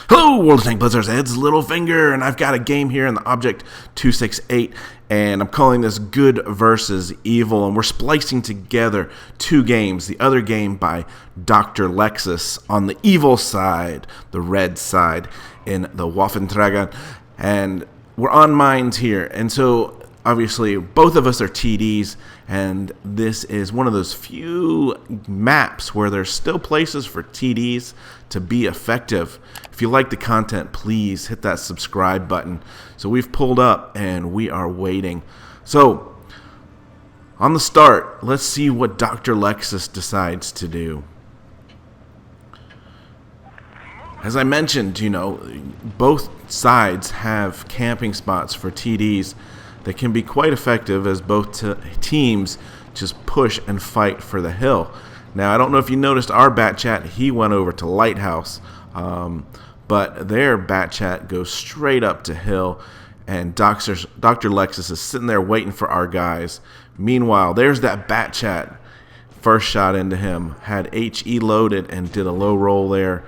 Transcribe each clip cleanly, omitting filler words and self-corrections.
Hello, World of Tank Blitzers, it's Littlefinger, and I've got a game here in the Object 268, and I'm calling this Good versus Evil, and we're splicing together two games. The other game by DrLexus on the evil side, the red side, in the Waffenträger, and we're on mines here, and so obviously both of us are TDs, and this is one of those few maps where there's still places for TDs to be effective. If you like the content, please hit that subscribe button. So we've pulled up and we are waiting. So on the start, let's see what DrLexus decides to do. As I mentioned, both sides have camping spots for TDs that can be quite effective as both teams just push and fight for the hill. Now, I don't know if you noticed our bat chat, he went over to Lighthouse, but their bat chat goes straight up to hill, and DrLexus is sitting there waiting for our guys. Meanwhile, there's that bat chat. First shot into him, had HE loaded and did a low roll there.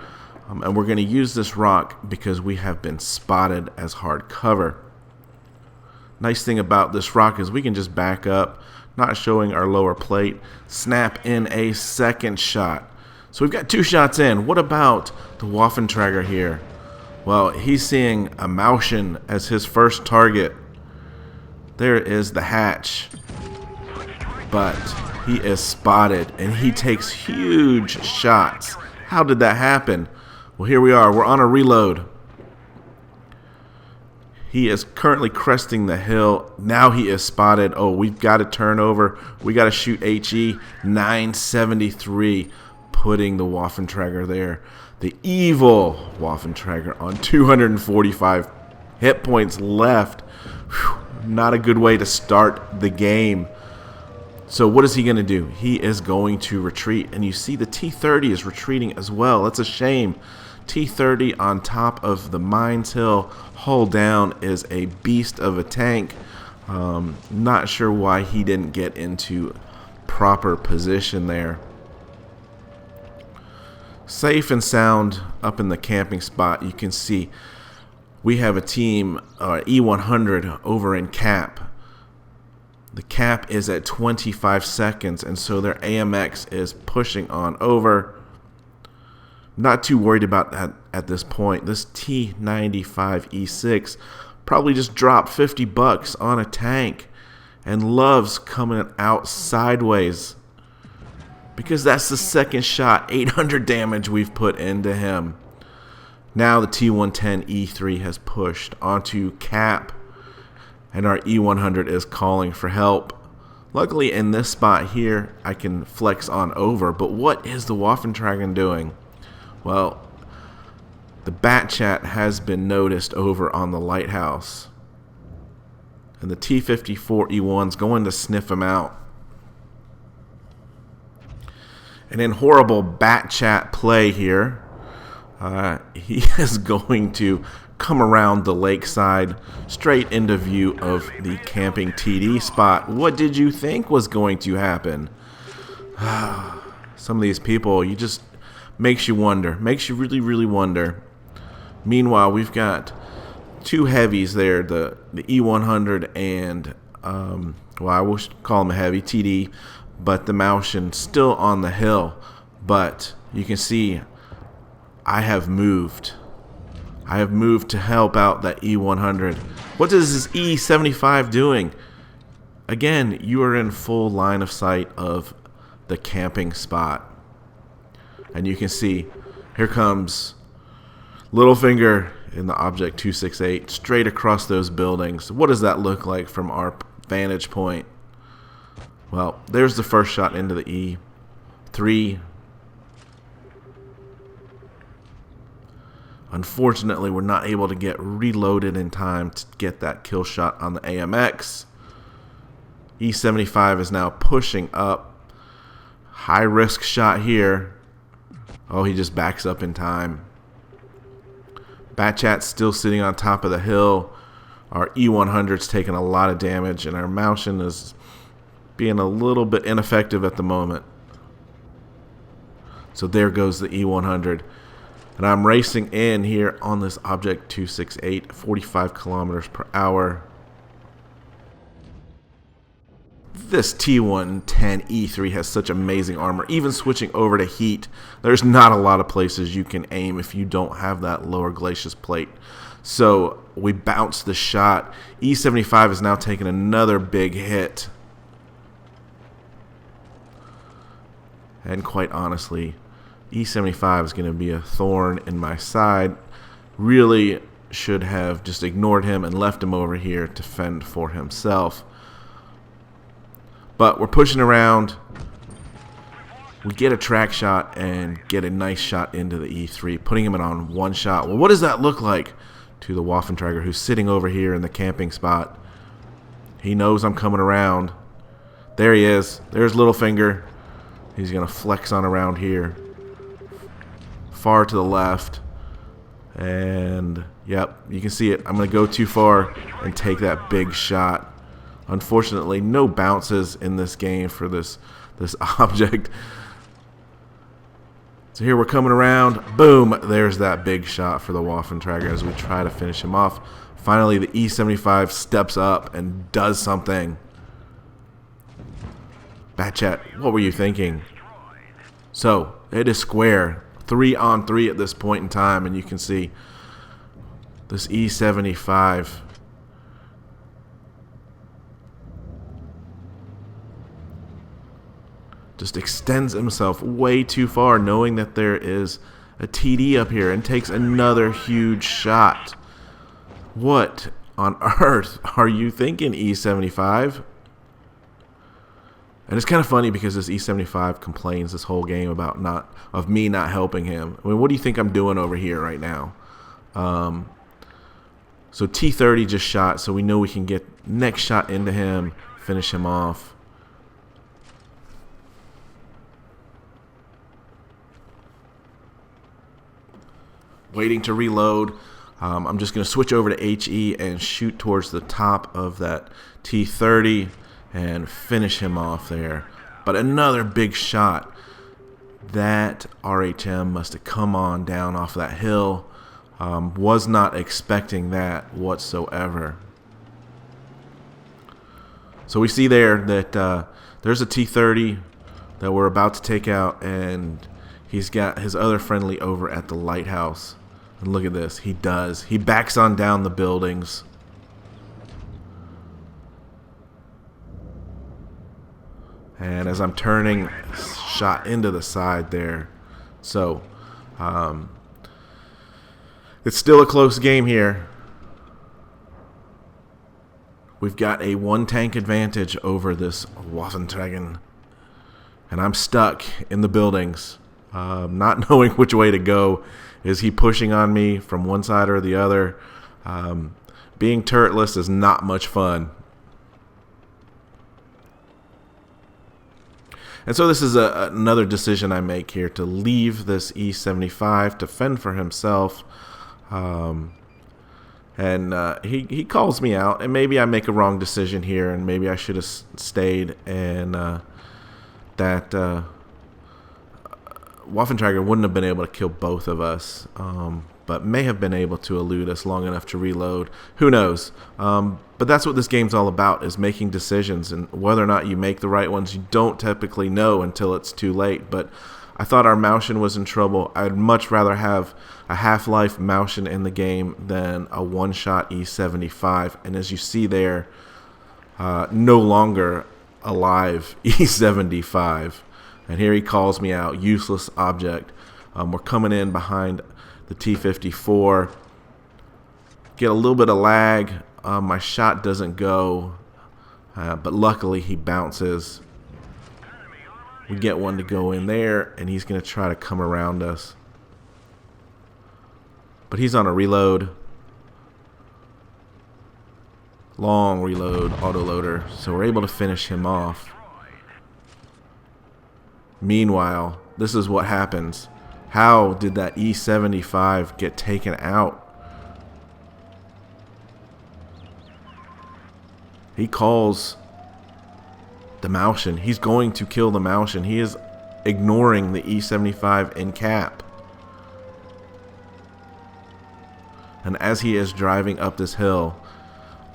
And we're going to use this rock because we have been spotted as hard cover. Nice thing about this rock is we can just back up, not showing our lower plate, snap in a second shot. So we've got two shots in. What about the Waffenträger here? Well, he's seeing a Mauschen as his first target. There is the hatch. But he is spotted, and he takes huge shots. How did that happen? Well, here we are. We're on a reload. He is currently cresting the hill. Now he is spotted. Oh, we've got to turn over. We got to shoot HE 973, putting the Waffenträger there. The evil Waffenträger on 245 hit points left. Whew, not a good way to start the game. So what is he going to do? He is going to retreat. And you see the T-30 is retreating as well. That's a shame. T-30 on top of the mines hill, hull down, is a beast of a tank. Not sure why he didn't get into proper position there. Safe and sound up in the camping spot. You can see we have a team E100 over in cap. The cap is at 25 seconds, and so their AMX is pushing on over. Not too worried about that at this point. This T95 E6 probably just dropped 50 bucks on a tank and loves coming out sideways because that's the second shot, 800 damage we've put into him. Now the T110 E3 has pushed onto cap, and our E100 is calling for help. Luckily in this spot here I can flex on over, but what is the Waffenträger doing? Well, the bat chat has been noticed over on the Lighthouse. And the T-54 E1's going to sniff him out. And in horrible bat chat play here, he is going to come around the lakeside straight into view of the camping TD spot. What did you think was going to happen? Some of these people, you just... makes you wonder. Makes you really, really wonder. Meanwhile, we've got two heavies there. The E100 and, well, I will call him a heavy, TD. But the Mauschen still on the hill. But you can see I have moved. I have moved to help out that E100. What is this E75 doing? Again, you are in full line of sight of the camping spot. And you can see, here comes Littlefinger in the Object 268, straight across those buildings. What does that look like from our vantage point? Well, there's the first shot into the E3. Unfortunately, we're not able to get reloaded in time to get that kill shot on the AMX. E75 is now pushing up. High risk shot here. Oh, he just backs up in time. Batchat's still sitting on top of the hill. Our E100's taking a lot of damage, and our Mauschen is being a little bit ineffective at the moment. So there goes the E100. And I'm racing in here on this Object 268, 45 kilometers per hour. This T110E3 has such amazing armor. Even switching over to heat, there's not a lot of places you can aim if you don't have that lower glacis plate. So we bounce the shot. E75 is now taking another big hit. And quite honestly, E75 is going to be a thorn in my side. Really should have just ignored him and left him over here to fend for himself. But we're pushing around. We get a track shot and get a nice shot into the E3, putting him in on one shot. Well, what does that look like to the Waffentrager, who's sitting over here in the camping spot? He knows I'm coming around. There he is. There's Littlefinger. He's going to flex on around here. Far to the left. And, yep, you can see it. I'm going to go too far and take that big shot. Unfortunately, no bounces in this game for this object. So here we're coming around. Boom! There's that big shot for the Waffentrager as we try to finish him off. Finally, the E75 steps up and does something. Bat chat, what were you thinking? So, it is square. 3-on-3 at this point in time, and you can see this E75 just extends himself way too far, knowing that there is a TD up here, and takes another huge shot. What on earth are you thinking, E75? And it's kind of funny because this E75 complains this whole game about me not helping him. I mean, what do you think I'm doing over here right now? So T30 just shot, so we know we can get next shot into him, finish him off. Waiting to reload. I'm just going to switch over to HE and shoot towards the top of that T30 and finish him off there. But another big shot. That RHM must have come on down off that hill. Was not expecting that whatsoever. So we see there that there's a T30 that we're about to take out, and he's got his other friendly over at the lighthouse. And look at this. He does. He backs on down the buildings. And as I'm turning, shot into the side there. So, it's still a close game here. We've got a 1-tank advantage over this Waffentrager. And I'm stuck in the buildings, not knowing which way to go. Is he pushing on me from one side or the other? Being turretless is not much fun. And so this is another decision I make here, to leave this E75 to fend for himself. He calls me out, and maybe I make a wrong decision here, and maybe I should have stayed, and that Waffentrager wouldn't have been able to kill both of us, but may have been able to elude us long enough to reload. Who knows? But that's what this game's all about, is making decisions, and whether or not you make the right ones, you don't typically know until it's too late. But I thought our Maushin was in trouble. I'd much rather have a Half-Life Maushin in the game than a one-shot E75. And as you see there, no longer alive E75. And here he calls me out, useless object. We're coming in behind the T-54. Get a little bit of lag. My shot doesn't go, but luckily he bounces. We get one to go in there, and he's going to try to come around us. But he's on a reload. Long reload, autoloader. So we're able to finish him off. Meanwhile, this is what happens. How did that E75 get taken out? He calls the Maushin. He's going to kill the Maushin. He is ignoring the E75 in cap. And as he is driving up this hill,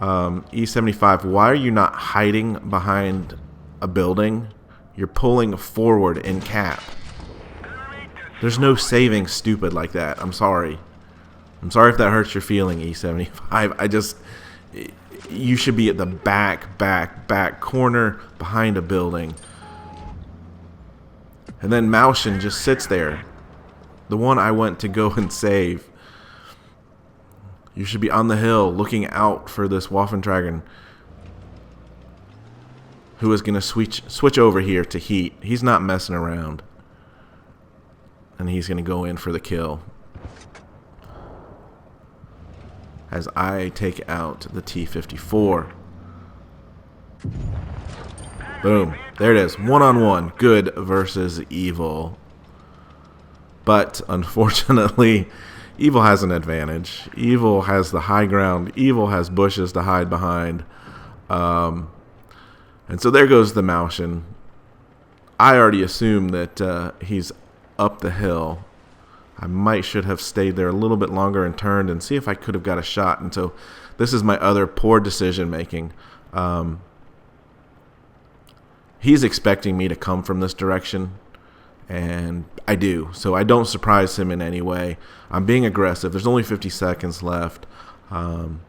E75, why are you not hiding behind a building? You're pulling forward in cap. There's no saving stupid like that. I'm sorry. I'm sorry if that hurts your feeling, E75. You should be at the back corner behind a building. And then Maushin just sits there. The one I went to go and save. You should be on the hill looking out for this Waffentragen, who is going to switch over here to heat. He's not messing around. And he's going to go in for the kill. As I take out the T-54. Boom. There it is. One-on-one. Good versus evil. But, unfortunately, evil has an advantage. Evil has the high ground. Evil has bushes to hide behind. And so there goes the Maushin. I already assume that he's up the hill. I should have stayed there a little bit longer and turned and see if I could have got a shot. And so this is my other poor decision making. He's expecting me to come from this direction, and I do. So I don't surprise him in any way. I'm being aggressive. There's only 50 seconds left. I'm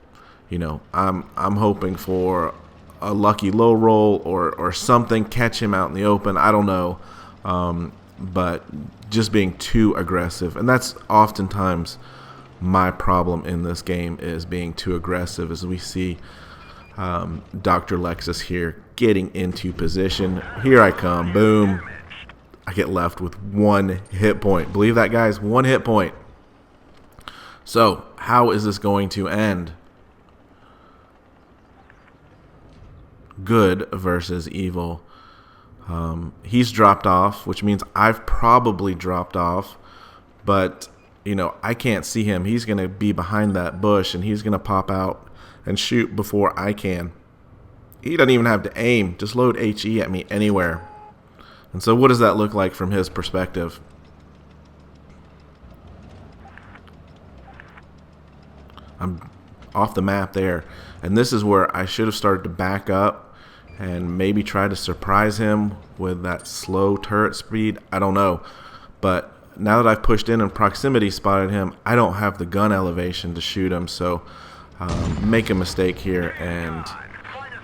hoping for a lucky low roll or something, catch him out in the open. I don't know. But just being too aggressive. And that's oftentimes my problem in this game, is being too aggressive, as we see DrLexus here getting into position. Here I come. Boom. I get left with 1 hit point. Believe that, guys? 1 hit point. So, how is this going to end? Good versus evil. He's dropped off, which means I've probably dropped off. But, I can't see him. He's going to be behind that bush, and he's going to pop out and shoot before I can. He doesn't even have to aim. Just load HE at me anywhere. And so what does that look like from his perspective? I'm off the map there. And this is where I should have started to back up and maybe try to surprise him with that slow turret speed. I don't know. But now that I've pushed in and proximity spotted him, I don't have the gun elevation to shoot him. So make a mistake here and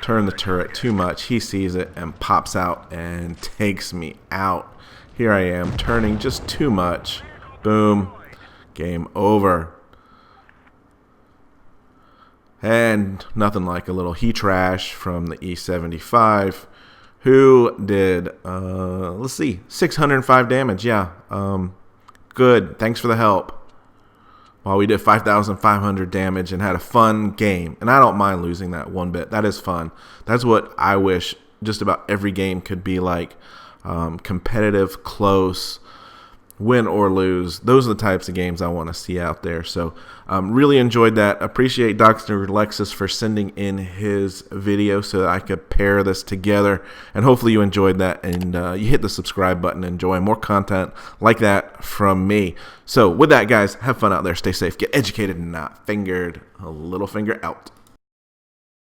turn the turret too much. He sees it and pops out and takes me out. Here I am turning just too much. Boom. Game over. And nothing like a little heat trash from the E75, who did, let's see, 605 damage. Yeah, good. Thanks for the help. While we did 5,500 damage and had a fun game. And I don't mind losing that one bit. That is fun. That's what I wish just about every game could be like. Competitive, close, win or lose. Those are the types of games I want to see out there. So really enjoyed that. Appreciate DrLexus for sending in his video so that I could pair this together. And hopefully you enjoyed that, and you hit the subscribe button and enjoy more content like that from me. So with that, guys, have fun out there. Stay safe. Get educated and not fingered. Littlefinger out.